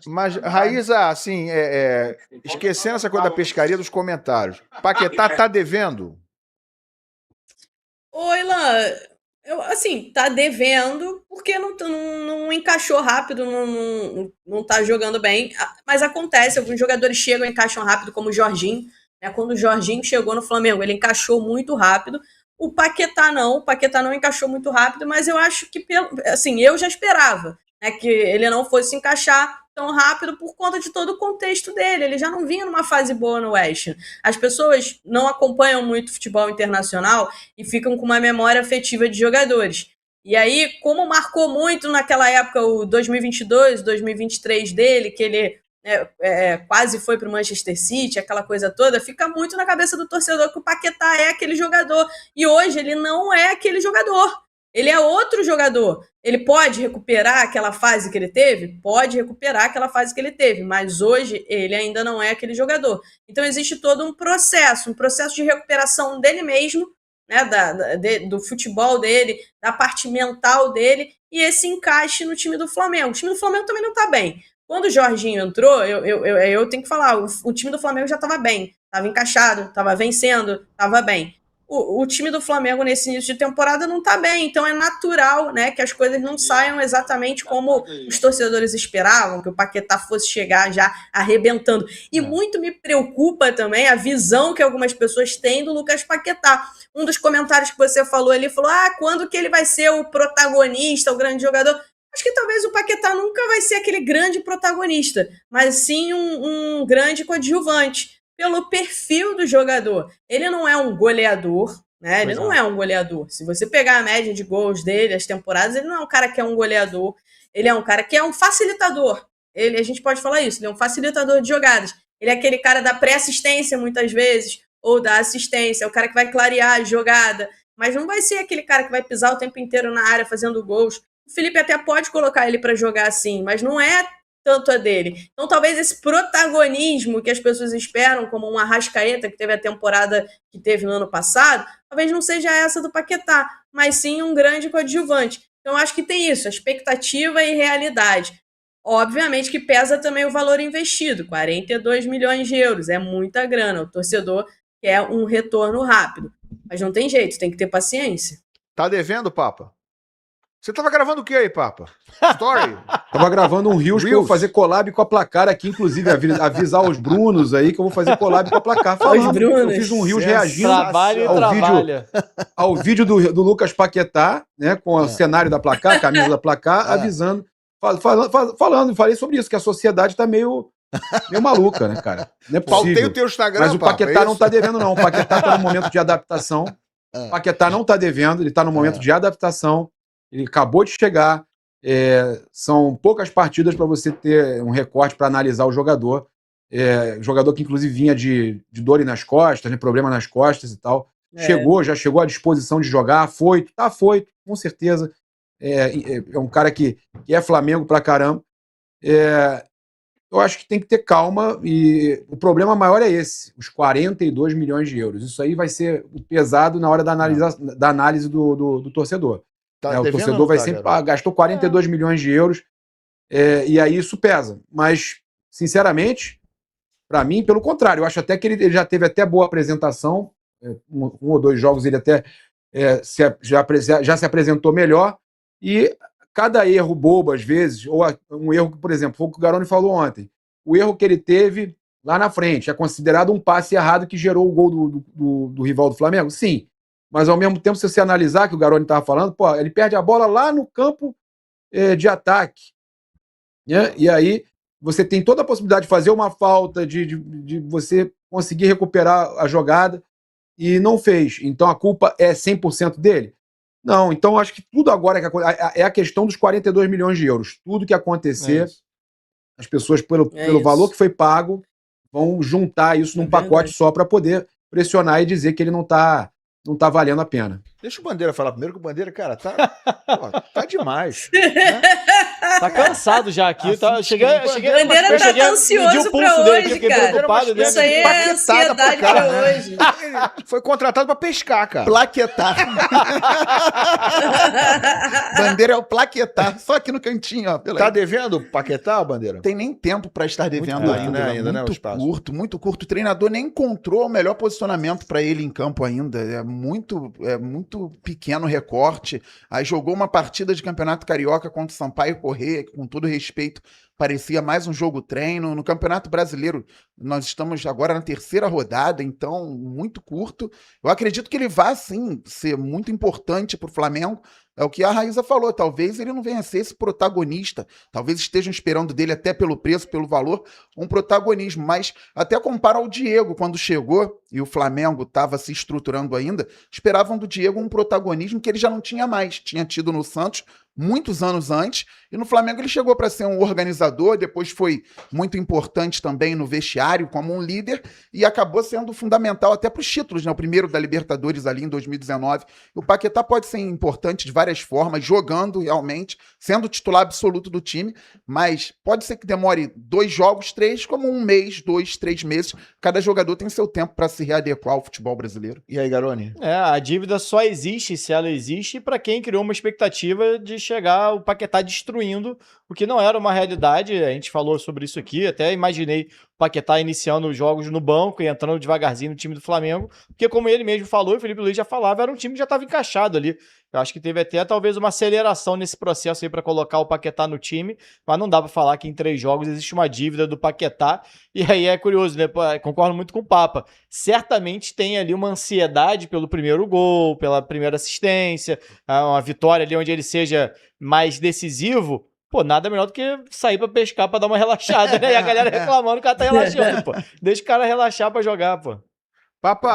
Mas, Raíza, assim, esquecendo essa coisa da pescaria dos comentários, Paquetá tá devendo? Oi, Lan. Assim, tá devendo porque não encaixou rápido, não tá jogando bem. Mas acontece, alguns jogadores chegam e encaixam rápido, como o Jorginho. Né? Quando o Jorginho chegou no Flamengo, ele encaixou muito rápido. O Paquetá não encaixou muito rápido, mas eu acho que, assim, eu já esperava, né, que ele não fosse encaixar tão rápido por conta de todo o contexto dele. Ele já não vinha numa fase boa no West Ham. As pessoas não acompanham muito futebol internacional e ficam com uma memória afetiva de jogadores. E aí, como marcou muito naquela época o 2022, 2023 dele, que ele quase foi para o Manchester City, aquela coisa toda, fica muito na cabeça do torcedor que o Paquetá é aquele jogador. E hoje ele não é aquele jogador. Ele é outro jogador. Ele pode recuperar aquela fase que ele teve? Pode recuperar aquela fase que ele teve, mas hoje ele ainda não é aquele jogador. Então existe todo um processo de recuperação dele mesmo, né, do futebol dele, da parte mental dele, e esse encaixe no time do Flamengo. O time do Flamengo também não está bem. Quando o Jorginho entrou, eu tenho que falar, o time do Flamengo já estava bem, estava encaixado, estava vencendo, estava bem. O time do Flamengo nesse início de temporada não está bem, então é natural, né, que as coisas não saiam exatamente como os torcedores esperavam, que o Paquetá fosse chegar já arrebentando. E muito me preocupa também a visão que algumas pessoas têm do Lucas Paquetá. Um dos comentários que você falou ali, falou, quando que ele vai ser o protagonista, o grande jogador? Acho que talvez o Paquetá nunca vai ser aquele grande protagonista, mas sim um grande coadjuvante, pelo perfil do jogador. Ele não é um goleador, né? Ele não é um goleador. Se você pegar a média de gols dele, as temporadas, ele não é um cara que é um goleador. Ele é um cara que é um facilitador. A gente pode falar isso, ele é um facilitador de jogadas. Ele é aquele cara da pré-assistência, muitas vezes, ou da assistência, é o cara que vai clarear a jogada, mas não vai ser aquele cara que vai pisar o tempo inteiro na área fazendo gols. O Felipe até pode colocar ele para jogar assim, mas não é tanto a dele. Então, talvez esse protagonismo que as pessoas esperam, como um Arrascaeta, que teve a temporada que teve no ano passado, talvez não seja essa do Paquetá, mas sim um grande coadjuvante. Então, acho que tem isso, a expectativa e realidade. Obviamente que pesa também o valor investido, 42 milhões de euros, é muita grana. O torcedor quer um retorno rápido, mas não tem jeito, tem que ter paciência. Tá devendo, Papa? Você tava gravando o que aí, Papa? Story? Tava gravando um Reels que eu vou fazer collab com a Placar aqui, inclusive avisar os Brunos aí que eu vou fazer collab com a Placar. Eu fiz um Reels reagindo ao vídeo do Lucas Paquetá, né, com o cenário da Placar, a camisa da Placar, avisando, falei sobre isso, que a sociedade tá meio maluca, né, cara? Não é possível. Faltei o teu Instagram, mas o Paquetá não tá devendo, não. O Paquetá tá no momento de adaptação. O Paquetá não tá devendo, ele tá no momento de adaptação. Ele acabou de chegar, são poucas partidas para você ter um recorte para analisar o jogador. Jogador que inclusive vinha de dor nas costas, né, problema nas costas e tal. Já chegou à disposição de jogar, foito, com certeza. É um cara que é Flamengo pra caramba. Eu acho que tem que ter calma e o problema maior é esse, os 42 milhões de euros. Isso aí vai ser pesado na hora da análise do torcedor. O torcedor vai sempre, gastou 42 milhões de euros, e aí isso pesa. Mas, sinceramente, para mim, pelo contrário, eu acho até que ele já teve até boa apresentação, um ou dois jogos ele até já se apresentou melhor, e cada erro bobo, às vezes, ou um erro que, por exemplo, foi o que o Garoni falou ontem, o erro que ele teve lá na frente é considerado um passe errado que gerou o gol do rival do Flamengo? Sim. Mas, ao mesmo tempo, se você analisar, que o Garoni estava falando, ele perde a bola lá no campo de ataque. Né? E aí você tem toda a possibilidade de fazer uma falta, de você conseguir recuperar a jogada, e não fez. Então, a culpa é 100% dele? Não. Então, acho que tudo agora é a questão dos 42 milhões de euros. Tudo que acontecer, as pessoas, pelo valor que foi pago, vão juntar isso num pacote só para poder pressionar e dizer que ele não tá valendo a pena. Deixa o Bandeira falar primeiro, que o Bandeira, cara, tá demais. Né? Tá cansado já aqui. Eu cheguei O Bandeira tá ansioso pra hoje, cara. Isso aí é ansiedade pra hoje. Ele foi contratado pra pescar, cara. Plaquetar. Bandeira é o plaquetar, só aqui no cantinho, ó. Tá devendo o Paquetá, Bandeira? Tem nem tempo pra estar devendo curto, ainda, né? Ainda, né, o muito espaço. curto, muito curto. O treinador nem encontrou o melhor posicionamento pra ele em campo ainda. É muito pequeno recorte. Aí jogou uma partida de Campeonato Carioca contra o Sampaio Corrêa, que, com todo respeito, parecia mais um jogo treino. No Campeonato Brasileiro, nós estamos agora na 3ª rodada, então muito curto. Eu acredito que ele vai, sim, ser muito importante para o Flamengo. É o que a Raíza falou, talvez ele não venha a ser esse protagonista, talvez estejam esperando dele, até pelo preço, pelo valor, um protagonismo, mas até compara ao Diego, quando chegou e o Flamengo estava se estruturando ainda, esperavam do Diego um protagonismo que ele já não tinha mais, tinha tido no Santos muitos anos antes, e no Flamengo ele chegou para ser um organizador, depois foi muito importante também no vestiário como um líder, e acabou sendo fundamental até para os títulos, né? O primeiro da Libertadores ali em 2019. O Paquetá pode ser importante de várias formas, jogando realmente, sendo titular absoluto do time, mas pode ser que demore 2 jogos, 3, como 1 mês, 2, 3 meses. Cada jogador tem seu tempo para se readequar ao futebol brasileiro. E aí, Garoni? A dívida só existe, se ela existe, para quem criou uma expectativa de chegar o Paquetá destruindo, o que não era uma realidade. A gente falou sobre isso aqui, até imaginei o Paquetá iniciando os jogos no banco e entrando devagarzinho no time do Flamengo, porque como ele mesmo falou, e o Felipe Luiz já falava, era um time que já estava encaixado ali. Eu acho que teve até talvez uma aceleração nesse processo aí para colocar o Paquetá no time, mas não dá para falar que em 3 jogos existe uma dívida do Paquetá. E aí é curioso, né? Concordo muito com o Papa. Certamente tem ali uma ansiedade pelo primeiro gol, pela primeira assistência, uma vitória ali onde ele seja mais decisivo. Pô, nada melhor do que sair pra pescar pra dar uma relaxada, né? E a galera reclamando que o cara tá relaxando, pô. Deixa o cara relaxar pra jogar, pô. Papa,